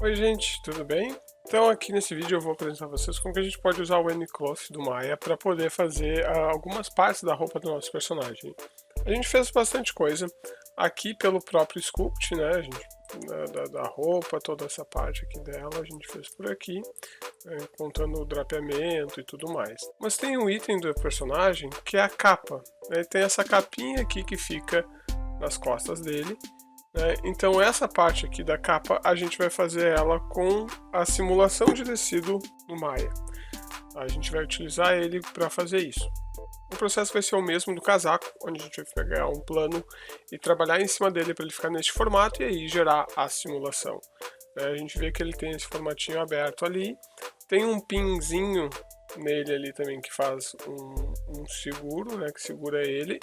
Oi gente, tudo bem? Então aqui nesse vídeo eu vou apresentar a vocês como que a gente pode usar o N-Cloth do Maya para poder fazer algumas partes da roupa do nosso personagem. A gente fez bastante coisa aqui pelo próprio Sculpt, né? Da roupa, toda essa parte aqui dela a gente fez por aqui, contando o drapeamento e tudo mais. Mas tem um item do personagem que é a capa, né? Tem essa capinha aqui que fica nas costas dele. Então essa parte aqui da capa a gente vai fazer ela com a simulação de tecido do Maya. A gente vai utilizar ele para fazer isso. O processo vai ser o mesmo do casaco, onde a gente vai pegar um plano e trabalhar em cima dele para ele ficar neste formato e aí gerar a simulação. A gente vê que ele tem esse formatinho aberto ali, tem um pinzinho nele ali também que faz um seguro, né, que segura ele,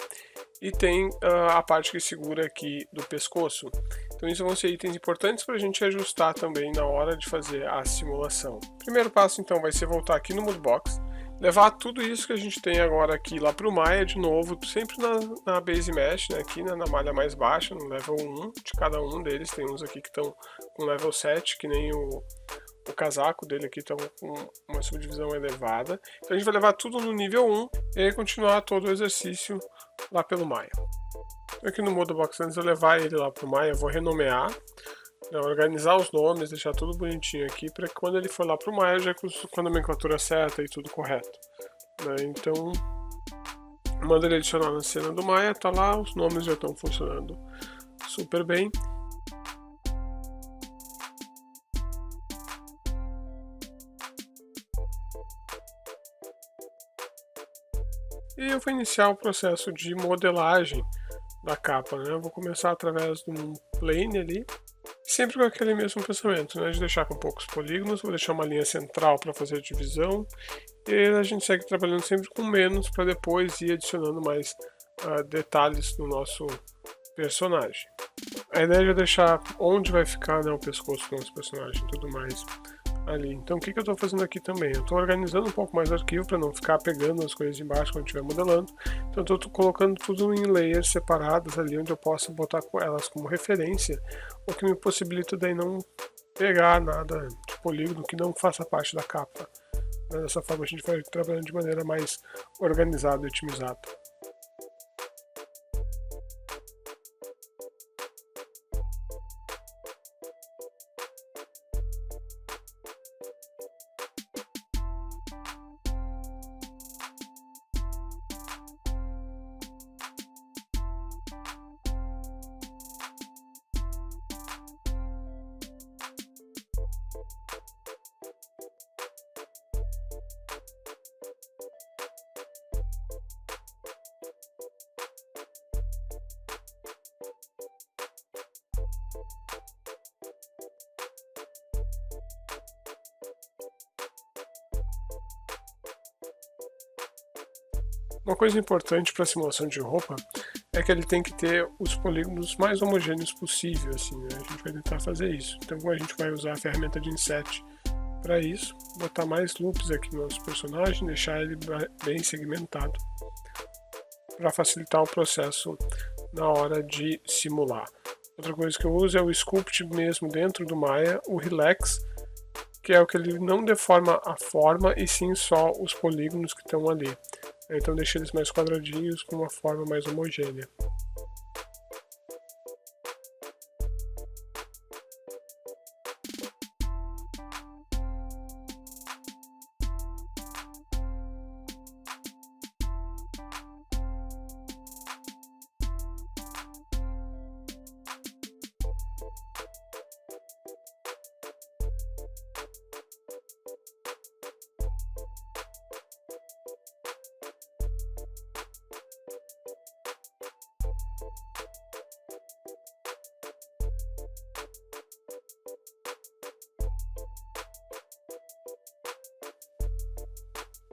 e tem a parte que segura aqui do pescoço. Então isso vão ser itens importantes para a gente ajustar também na hora de fazer a simulação. O primeiro passo então vai ser voltar aqui no Moodbox, levar tudo isso que a gente tem agora aqui lá para o Maya de novo, sempre na Base Mesh, né, aqui na malha mais baixa, no level 1 de cada um deles. Tem uns aqui que estão com level 7, que nem o casaco dele aqui está com uma subdivisão elevada. Então a gente vai levar tudo no nível 1 e aí continuar todo o exercício lá pelo Maya. Aqui no Moodbox, antes de eu levar ele lá para o Maya, eu vou renomear, né, organizar os nomes, deixar tudo bonitinho aqui, para que quando ele for lá para o Maya, já com a nomenclatura certa e tudo correto. Né? Então, manda ele adicionar na cena do Maya, tá lá, os nomes já estão funcionando super bem. E eu vou iniciar o processo de modelagem da capa, né? Eu vou começar através de um plane ali, sempre com aquele mesmo pensamento, né? De deixar com poucos polígonos, vou deixar uma linha central para fazer a divisão, e a gente segue trabalhando sempre com menos para depois ir adicionando mais detalhes no nosso personagem. A ideia é deixar onde vai ficar, né, o pescoço do nosso personagem e tudo mais ali. Então o que eu estou fazendo aqui também? Eu estou organizando um pouco mais o arquivo para não ficar pegando as coisas embaixo quando estiver modelando. Então eu estou colocando tudo em layers separadas ali, onde eu posso botar elas como referência, o que me possibilita daí não pegar nada de polígono que não faça parte da capa. Dessa forma a gente vai trabalhando de maneira mais organizada e otimizada. Uma coisa importante para a simulação de roupa é que ele tem que ter os polígonos mais homogêneos possível, assim, né? A gente vai tentar fazer isso. Então a gente vai usar a ferramenta de inset para isso, botar mais loops aqui no nosso personagem, deixar ele bem segmentado para facilitar o processo na hora de simular. Outra coisa que eu uso é o Sculpt mesmo dentro do Maya, o Relax, que é o que ele não deforma a forma e sim só os polígonos que estão ali. Então deixa eles mais quadradinhos com uma forma mais homogênea.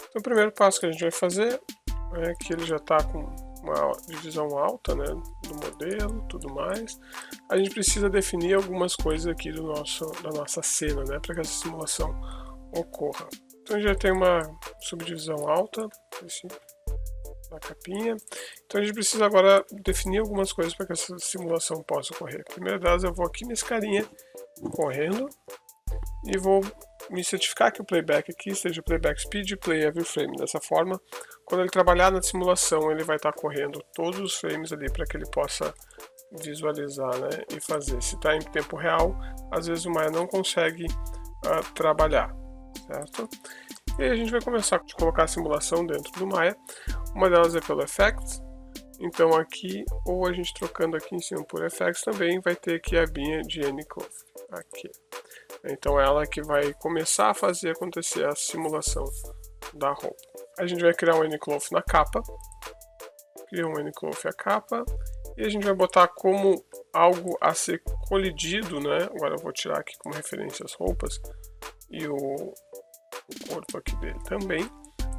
Então, o primeiro passo que a gente vai fazer é que ele já está com uma divisão alta, né, do modelo, tudo mais. A gente precisa definir algumas coisas aqui da nossa cena, né, para que essa simulação ocorra. Então já tem uma subdivisão alta na capinha. Então a gente precisa agora definir algumas coisas para que essa simulação possa ocorrer. A primeira delas, eu vou aqui nesse carinha correndo, e vou me certificar que o playback aqui esteja playback speed play every frame. Dessa forma, quando ele trabalhar na simulação, ele vai estar correndo todos os frames ali para que ele possa visualizar, né, e fazer. Se está em tempo real, às vezes o Maya não consegue trabalhar, certo? E aí a gente vai começar a colocar a simulação dentro do Maya. Uma delas é pelo Effects. Então aqui, ou a gente trocando aqui em cima por Effects, também vai ter aqui a abinha de Anycloth aqui. Então ela que vai começar a fazer acontecer a simulação da roupa. A gente vai criar um Anycloth na capa. Cria um Anycloth a capa. E a gente vai botar como algo a ser colidido, né? Agora eu vou tirar aqui como referência as roupas e o corpo aqui dele também.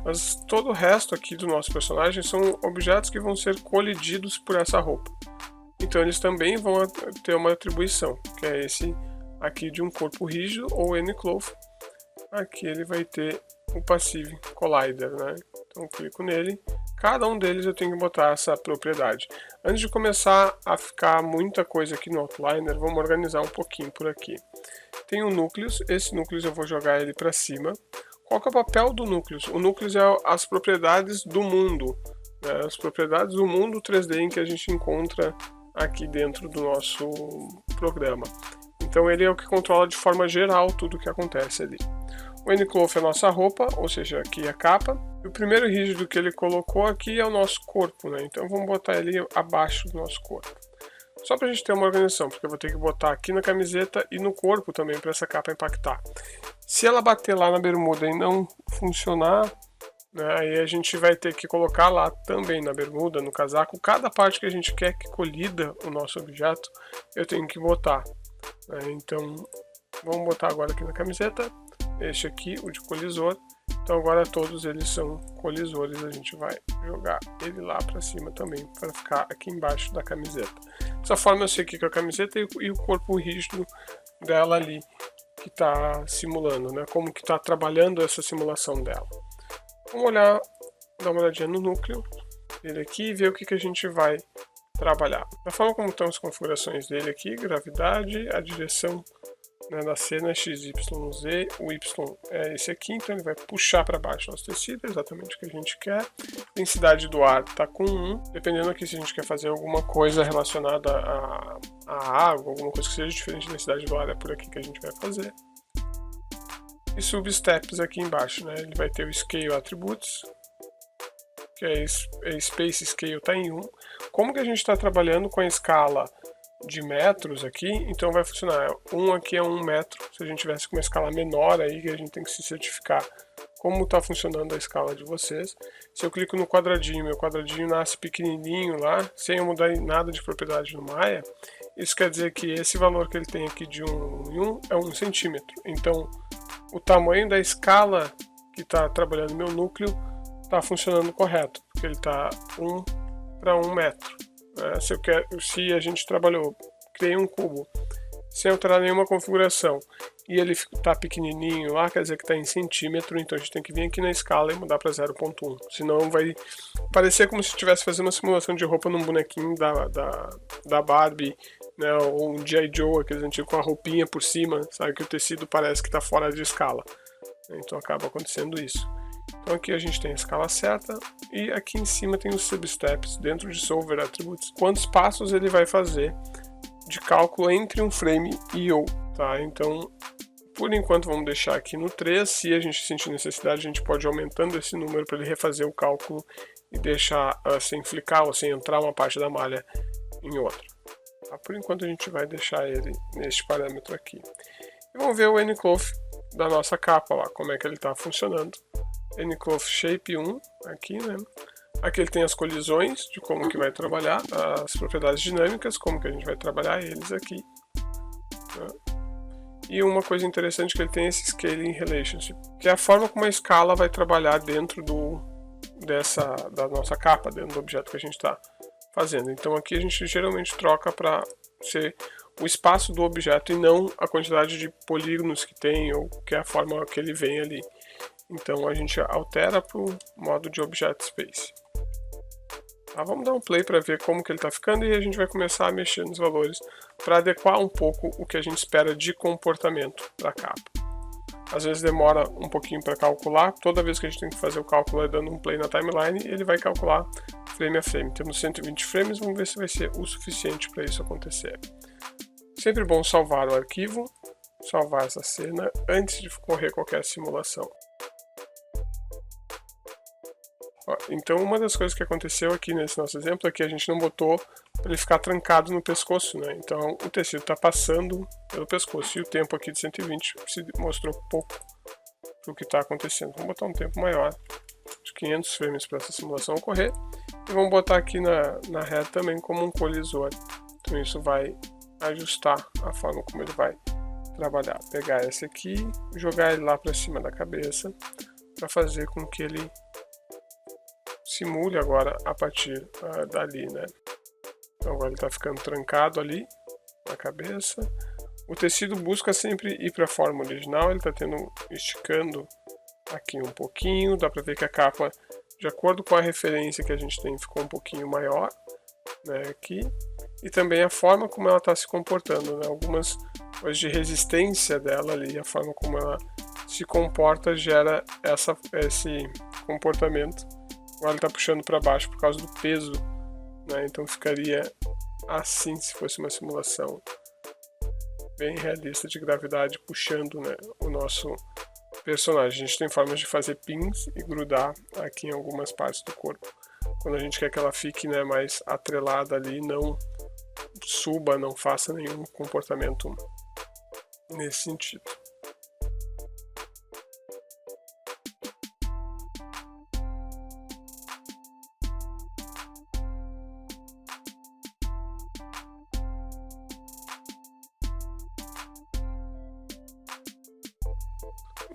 Mas todo o resto aqui do nosso personagem são objetos que vão ser colididos por essa roupa. Então eles também vão ter uma atribuição, que é esse aqui de um corpo rígido ou Anycloth. Aqui ele vai ter o Passive Collider, né? Então eu clico nele. Cada um deles eu tenho que botar essa propriedade. Antes de começar a ficar muita coisa aqui no Outliner, vamos organizar um pouquinho por aqui. Tem o Núcleos, esse Núcleos eu vou jogar ele para cima. Qual que é o papel do Núcleos? O Núcleos é as propriedades do mundo, né? As propriedades do mundo 3D em que a gente encontra aqui dentro do nosso programa. Então ele é o que controla de forma geral tudo o que acontece ali. O Anycloth é a nossa roupa, ou seja, aqui a capa. E o primeiro rígido que ele colocou aqui é o nosso corpo, né? Então vamos botar ele abaixo do nosso corpo. Só para a gente ter uma organização, porque eu vou ter que botar aqui na camiseta e no corpo também para essa capa impactar. Se ela bater lá na bermuda e não funcionar, né, aí a gente vai ter que colocar lá também na bermuda, no casaco, cada parte que a gente quer que colida o nosso objeto, eu tenho que botar. Né? Então vamos botar agora aqui na camiseta, este aqui, o de colisor. Então agora todos eles são colisores, a gente vai jogar ele lá para cima também, para ficar aqui embaixo da camiseta. Dessa forma eu sei que a camiseta e o corpo rígido dela ali, que está simulando, né? Como que está trabalhando essa simulação dela. Vamos olhar, dar uma olhadinha no núcleo dele aqui e ver o que a gente vai trabalhar. Da forma como estão as configurações dele aqui, gravidade, a direção, né, da cena XYZ, o Y é esse aqui, então ele vai puxar para baixo nosso tecido, exatamente o que a gente quer. Densidade do ar está com 1, dependendo aqui se a gente quer fazer alguma coisa relacionada à água, alguma coisa que seja diferente da densidade do ar, é por aqui que a gente vai fazer. E substeps aqui embaixo, né, ele vai ter o Scale Attributes, que é Space Scale está em 1. Como que a gente está trabalhando com a escala de metros aqui, então vai funcionar. Aqui é 1 metro. Se a gente tivesse com uma escala menor aí, que a gente tem que se certificar como está funcionando a escala de vocês. Se eu clico no quadradinho, meu quadradinho nasce pequenininho lá, sem eu mudar nada de propriedade no Maya, isso quer dizer que esse valor que ele tem aqui de 1 em 1 é 1 centímetro. Então, o tamanho da escala que está trabalhando meu núcleo está funcionando correto, porque ele está 1 para 1 metro. Se a gente trabalhou, criei um cubo sem alterar nenhuma configuração e ele está pequenininho lá, quer dizer que está em centímetro, então a gente tem que vir aqui na escala e mudar para 0.1, senão vai parecer como se estivesse fazendo uma simulação de roupa num bonequinho da Barbie, né, ou um G.I. Joe, aqueles antigos com a roupinha por cima, sabe, que o tecido parece que está fora de escala, então acaba acontecendo isso. Então aqui a gente tem a escala certa e aqui em cima tem os substeps dentro de Solver Attributes, quantos passos ele vai fazer de cálculo entre um frame e outro, tá? Então, por enquanto vamos deixar aqui no 3, se a gente sentir necessidade a gente pode ir aumentando esse número para ele refazer o cálculo e deixar sem flicar ou sem entrar uma parte da malha em outra. Tá? Por enquanto a gente vai deixar ele neste parâmetro aqui. E vamos ver o Anycloth da nossa capa lá, como é que ele está funcionando. Anycloth Shape 1, aqui, né? Aqui ele tem as colisões, de como que vai trabalhar, as propriedades dinâmicas, como que a gente vai trabalhar eles aqui. Né? E uma coisa interessante que ele tem esse Scaling Relationship, que é a forma como a escala vai trabalhar dentro da nossa capa, dentro do objeto que a gente está fazendo. Então aqui a gente geralmente troca para ser o espaço do objeto e não a quantidade de polígonos que tem, ou que é a forma que ele vem ali. Então a gente altera para o modo de Object Space. Tá, vamos dar um play para ver como que ele está ficando e a gente vai começar a mexer nos valores para adequar um pouco o que a gente espera de comportamento da capa. às vezes demora um pouquinho para calcular. Toda vez que a gente tem que fazer o cálculo é dando um play na timeline, ele vai calcular frame a frame. Temos 120 frames, vamos ver se vai ser o suficiente para isso acontecer. Sempre bom salvar o arquivo, salvar essa cena antes de correr qualquer simulação. Então uma das coisas que aconteceu aqui nesse nosso exemplo é que a gente não botou para ele ficar trancado no pescoço, né? Então o tecido está passando pelo pescoço e o tempo aqui de 120 se mostrou pouco para o que está acontecendo. Vamos botar um tempo maior, de 500 frames para essa simulação ocorrer, e vamos botar aqui na reta também como um colisor. Então isso vai ajustar a forma como ele vai trabalhar. Pegar esse aqui, jogar ele lá para cima da cabeça para fazer com que ele simule agora a partir dali, né? Então agora ele está ficando trancado ali na cabeça. O tecido busca sempre ir para a forma original, ele está esticando aqui um pouquinho, dá para ver que a capa, de acordo com a referência que a gente tem, ficou um pouquinho maior, né, aqui. E também a forma como ela está se comportando, né? Algumas coisas de resistência dela ali, a forma como ela se comporta gera esse comportamento. Agora ele está puxando para baixo por causa do peso, né? Então ficaria assim se fosse uma simulação bem realista de gravidade puxando, né, o nosso personagem. A gente tem formas de fazer pins e grudar aqui em algumas partes do corpo. Quando a gente quer que ela fique, né, mais atrelada ali, não suba, não faça nenhum comportamento nesse sentido.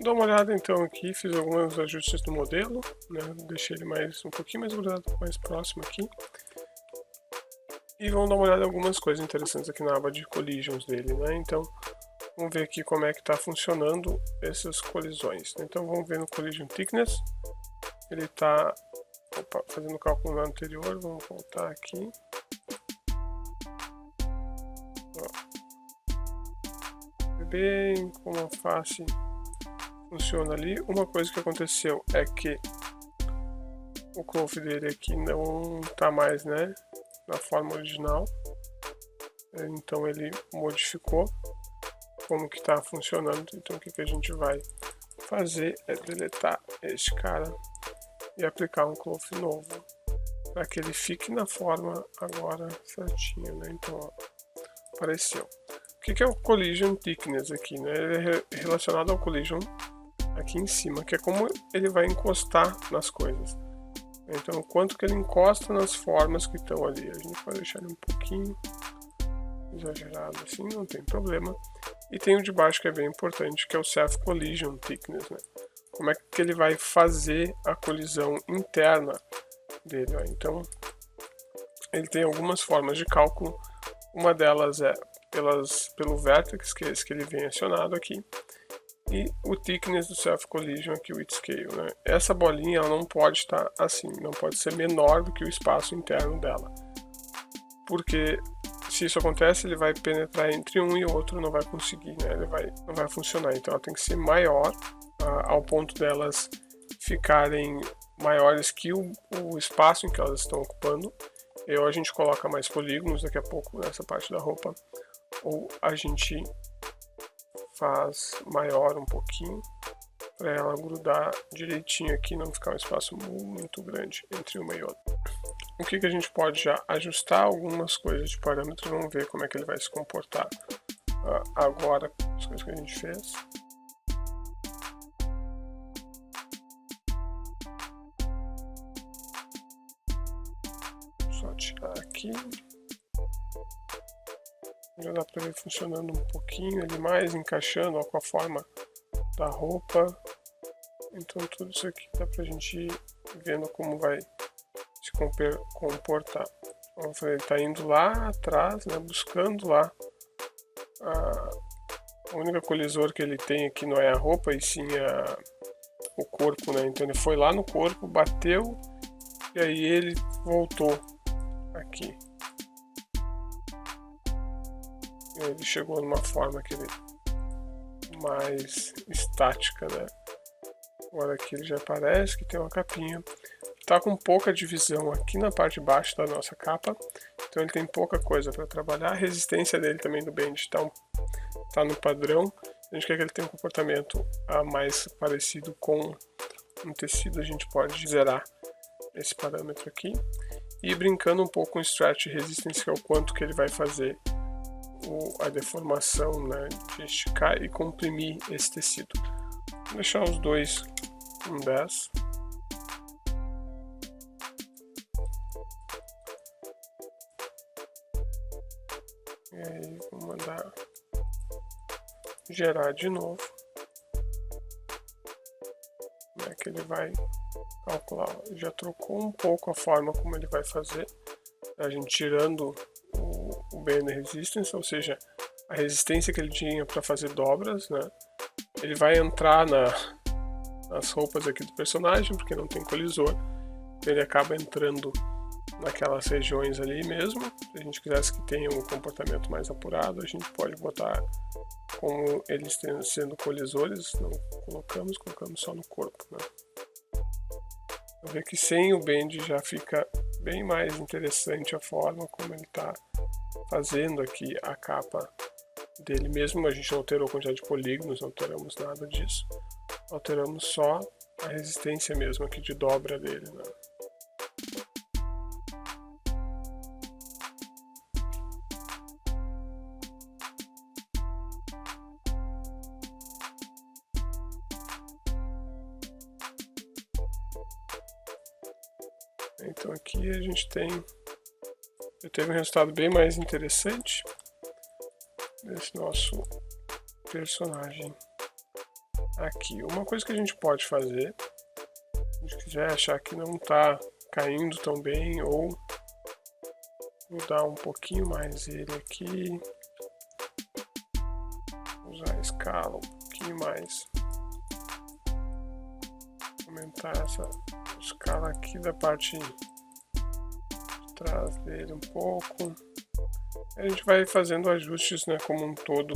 Dá uma olhada então aqui, fiz alguns ajustes no modelo, né? Deixei ele um pouquinho mais grudado, mais próximo aqui. E vamos dar uma olhada em algumas coisas interessantes aqui na aba de collisions dele, né? Então, vamos ver aqui como é que está funcionando essas colisões. Então, vamos ver no collision thickness. Ele está fazendo o cálculo no anterior, vamos voltar aqui. Bem como a face funciona ali. Uma coisa que aconteceu é que o cloth dele aqui não está mais, né, na forma original, então ele modificou como que está funcionando. Então o que a gente vai fazer é deletar este cara e aplicar um cloth novo para que ele fique na forma agora certinho, né? Então ó, apareceu. O que é o collision thickness aqui, né? Ele é relacionado ao collision aqui em cima, que é como ele vai encostar nas coisas. Então, o quanto que ele encosta nas formas que estão ali. A gente pode deixar ele um pouquinho exagerado assim, não tem problema. E tem o de baixo que é bem importante, que é o Self Collision Thickness, né? Como é que ele vai fazer a colisão interna dele, ó. Então, ele tem algumas formas de cálculo. Uma delas é pelo Vertex, que é esse que ele vem acionado aqui. E o thickness do Self Collision aqui, o Width Scale, né? Essa bolinha ela não pode estar assim, não pode ser menor do que o espaço interno dela. Porque se isso acontece, ele vai penetrar entre um e outro, não vai conseguir, né? Não vai funcionar. Então ela tem que ser maior, ao ponto delas ficarem maiores que o espaço em que elas estão ocupando. E ou a gente coloca mais polígonos daqui a pouco nessa parte da roupa, ou a gente faz maior um pouquinho para ela grudar direitinho aqui, não ficar um espaço muito grande entre uma e outra. O que a gente pode já ajustar algumas coisas de parâmetros, vamos ver como é que ele vai se comportar agora com as coisas que a gente fez. Só tirar aqui. Já dá para ver funcionando um pouquinho ali mais, encaixando ó, com a forma da roupa. Então tudo isso aqui dá pra gente ir vendo como vai se comportar. Ele está indo lá atrás, né, buscando lá. A única colisor que ele tem aqui não é a roupa, e sim o corpo, né? Então ele foi lá no corpo, bateu, e aí ele voltou aqui. Ele chegou numa forma que ele mais estática, né? Agora aqui ele já aparece que tem uma capinha. Tá com pouca divisão aqui na parte de baixo da nossa capa, então ele tem pouca coisa para trabalhar. A resistência dele também do Band tá no padrão. A gente quer que ele tenha um comportamento mais parecido com um tecido, a gente pode zerar esse parâmetro aqui. E brincando um pouco com o Stretch Resistance, que é o quanto que ele vai fazer a deformação, né, de esticar e comprimir esse tecido. Vou deixar os dois com 10. E aí vou mandar gerar de novo. Como é que ele vai calcular? Já trocou um pouco a forma como ele vai fazer. A gente tirando o Band Resistance, ou seja, a resistência que ele tinha para fazer dobras, né? Ele vai entrar nas roupas aqui do personagem, porque não tem colisor. Ele acaba entrando naquelas regiões ali mesmo. Se a gente quisesse que tenha um comportamento mais apurado, a gente pode botar como eles sendo colisores. Não colocamos só no corpo, né? Vou ver que sem o Band já fica bem mais interessante a forma como ele está fazendo aqui a capa dele mesmo. A gente não alterou a quantidade de polígonos, não alteramos nada disso. Alteramos só a resistência mesmo aqui de dobra dele, né? Então aqui a gente já teve um resultado bem mais interessante desse nosso personagem aqui. Uma coisa que a gente pode fazer, se a gente quiser achar que não está caindo tão bem, ou mudar um pouquinho mais ele aqui, usar a escala um pouquinho mais, aumentar essa escala aqui da parte de trás dele um pouco. A gente vai fazendo ajustes, né, como um todo.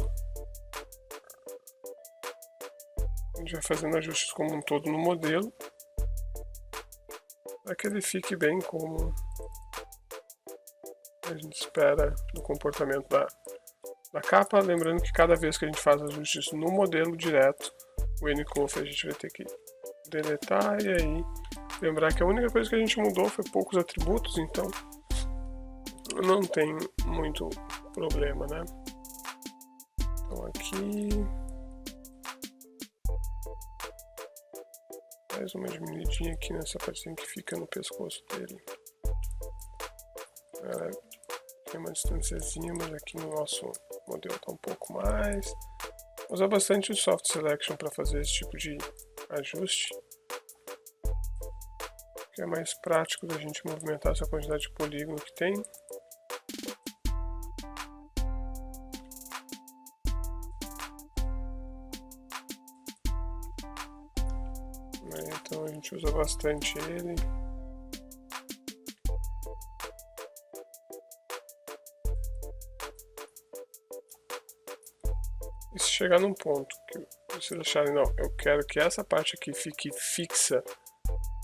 A gente vai fazendo ajustes como um todo no modelo, para que ele fique bem como a gente espera no comportamento da capa. Lembrando que cada vez que a gente faz ajustes no modelo direto, o N-Cloth a gente vai ter que deletar, e aí lembrar que a única coisa que a gente mudou foi poucos atributos, então não tem muito problema, né? Então aqui mais uma diminuidinha aqui nessa partezinha que fica no pescoço dele. Tem uma distânciazinha, mas aqui no nosso modelo está um pouco mais. Vou usar bastante o Soft Selection para fazer esse tipo de ajuste, que é mais prático da gente movimentar essa quantidade de polígono que tem. Então a gente usa bastante ele. E se chegar num ponto que vocês acharem, não, eu quero que essa parte aqui fique fixa,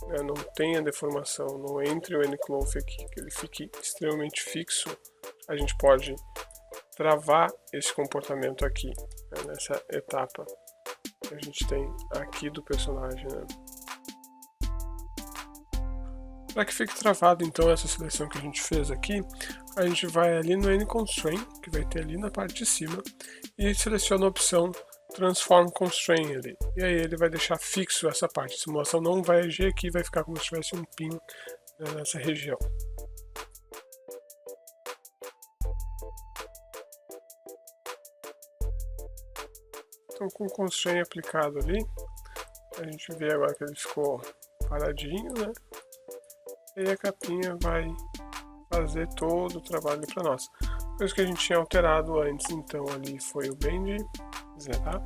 né, não tenha deformação, não entre o N-Cloth aqui, que ele fique extremamente fixo, a gente pode travar esse comportamento aqui, né, nessa etapa que a gente tem aqui do personagem, né. Para que fique travado então essa seleção que a gente fez aqui, a gente vai ali no N-Constraint, que vai ter ali na parte de cima, e seleciona a opção Transform Constraint ali. E aí ele vai deixar fixo essa parte. A simulação não vai agir aqui, vai ficar como se tivesse um pin, né, nessa região. Então com o Constraint aplicado ali, a gente vê agora que ele ficou paradinho, né? E a capinha vai fazer todo o trabalho para nós. A coisa que a gente tinha alterado antes, então, ali foi o Band, zerar.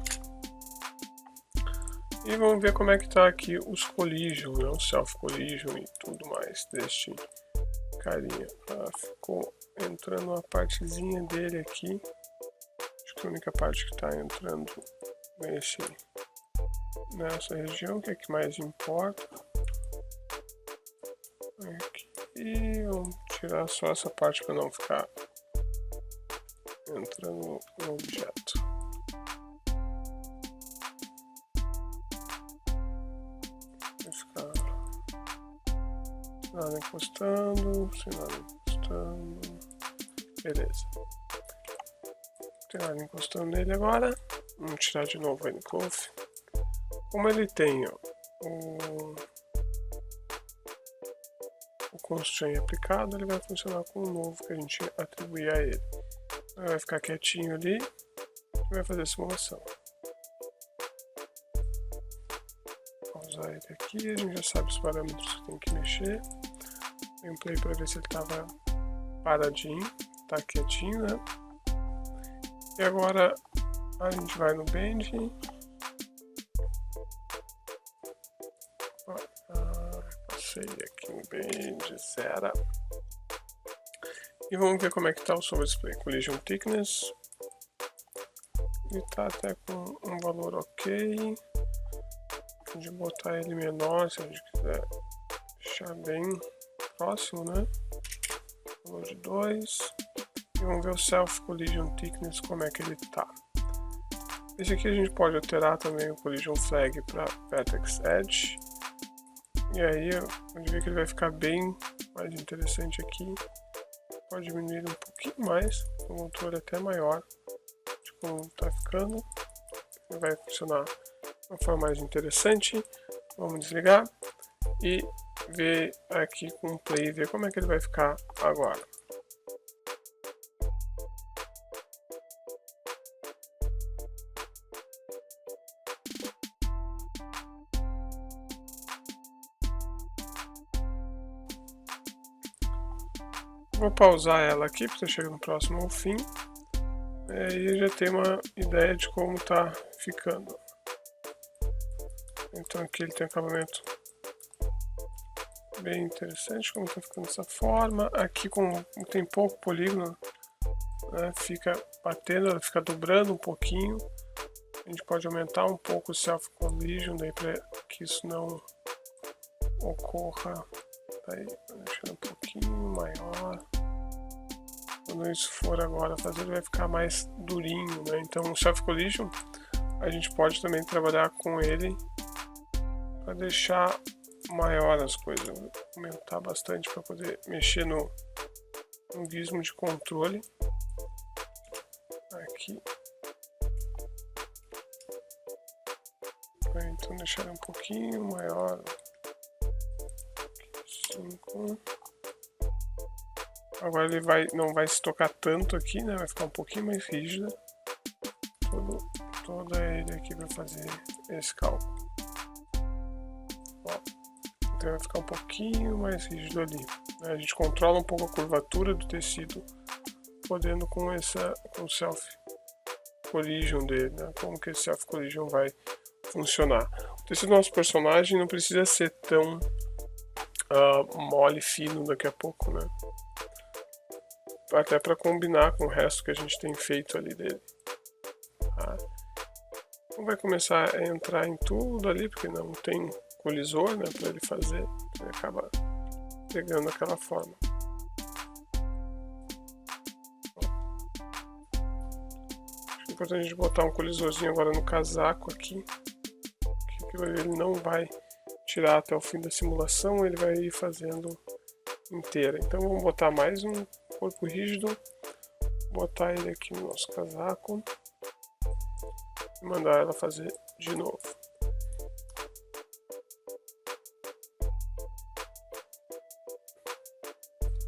E vamos ver como é que está aqui os collision, né? O self collision e tudo mais deste carinha. Ficou entrando uma partezinha dele aqui. Acho que a única parte que está entrando nessa região, que é que mais importa. Aqui, vamos tirar só essa parte para não ficar entrando no objeto. Vai ficar nada encostando, sem nada encostando. Beleza. Não tem nada encostando nele agora. Vamos tirar de novo o N-Cloth. Como ele tem o constraint aplicado, ele vai funcionar com o novo que a gente atribuir a ele. Ele vai ficar quietinho ali e vai fazer a simulação. Vou usar ele aqui, a gente já sabe os parâmetros que tem que mexer. Tem um play para ver se ele estava paradinho, tá quietinho, né? E agora a gente vai no Bend. Passei aqui no Bend, zero. E vamos ver como é que está o Solver Display. Collision Thickness. Ele está até com um valor ok. Pode botar ele menor se a gente quiser deixar bem próximo, né? Valor de 2. E vamos ver o Self Collision Thickness, como é que ele está. Esse aqui a gente pode alterar também o Collision Flag para Vertex Edge. E aí pode ver que ele vai ficar bem mais interessante aqui. Pode diminuir um pouquinho mais, o controle até maior de como está ficando. Ele vai funcionar de uma forma mais interessante. Vamos desligar e ver aqui com o play, ver como é que ele vai ficar agora. Vou pausar ela aqui para chegar no próximo ao fim. E já tem uma ideia de como está ficando. Então aqui ele tem um acabamento bem interessante, como está ficando dessa forma. Aqui como tem pouco polígono, né, fica batendo, ela fica dobrando um pouquinho. A gente pode aumentar um pouco o Self Collision daí para que isso não ocorra. Daí, deixando um pouquinho maior. Quando isso for agora fazer, ele vai ficar mais durinho, né? Então o Self Collision a gente pode também trabalhar com ele para deixar maior as coisas, aumentar bastante para poder mexer no gizmo de controle. Aqui. Então deixar um pouquinho maior. 5. Agora ele não vai se tocar tanto aqui, né? Vai ficar um pouquinho mais rígida. Toda ele aqui vai fazer esse cálculo. Ó, então vai ficar um pouquinho mais rígido ali. A gente controla um pouco a curvatura do tecido, podendo com o Self Collision dele, né? Como que esse Self Collision vai funcionar. O tecido do nosso personagem não precisa ser tão mole, fino daqui a pouco, né? Até para combinar com o resto que a gente tem feito ali dele. Tá? Então vai começar a entrar em tudo ali, porque não tem colisor, né, para ele fazer. Ele acaba pegando daquela forma. Acho importante a gente botar um colisorzinho agora no casaco aqui, que ele não vai tirar até o fim da simulação, ele vai ir fazendo inteira. Então vamos botar mais um corpo rígido, botar ele aqui no nosso casaco e mandar ela fazer de novo.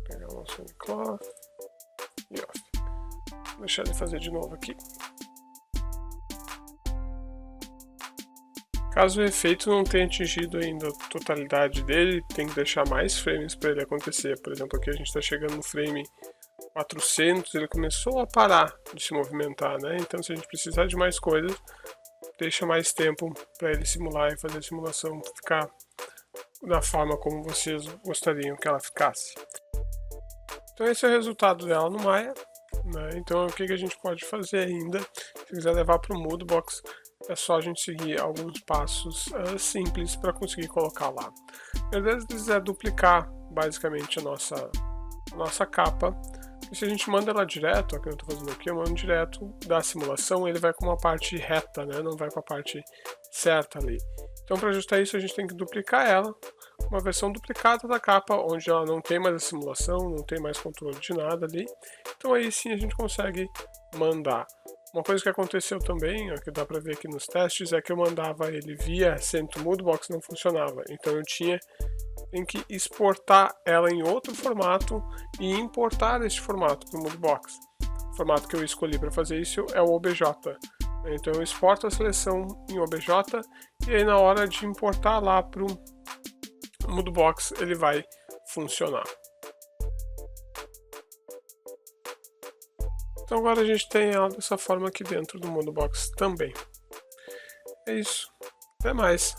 Pegar o nosso N-Cloth e off. Vou deixar ele fazer de novo aqui. Caso o efeito não tenha atingido ainda a totalidade dele, tem que deixar mais frames para ele acontecer. Por exemplo, aqui a gente está chegando no frame 400, ele começou a parar de se movimentar, né? Então, se a gente precisar de mais coisas, deixa mais tempo para ele simular e fazer a simulação ficar da forma como vocês gostariam que ela ficasse. Então, esse é o resultado dela no Maya, né? Então, o que a gente pode fazer ainda, se quiser levar para o Moodbox, é só a gente seguir alguns passos simples para conseguir colocar lá. A ideia deles é duplicar basicamente a nossa capa. E se a gente manda ela direto, ó, que eu estou fazendo aqui, eu mando direto da simulação, ele vai com uma parte reta, né? Não vai com a parte certa ali. Então, para ajustar isso, a gente tem que duplicar ela, uma versão duplicada da capa, onde ela não tem mais a simulação, não tem mais controle de nada ali. Então aí sim a gente consegue mandar. Uma coisa que aconteceu também, ó, que dá para ver aqui nos testes, é que eu mandava ele via Send Moodbox, não funcionava. Então eu tinha que exportar ela em outro formato e importar este formato para o Moodbox. O formato que eu escolhi para fazer isso é o OBJ. Então eu exporto a seleção em OBJ e aí na hora de importar lá para o Moodbox ele vai funcionar. Então agora a gente tem ela dessa forma aqui dentro do Moodbox também. É isso. Até mais.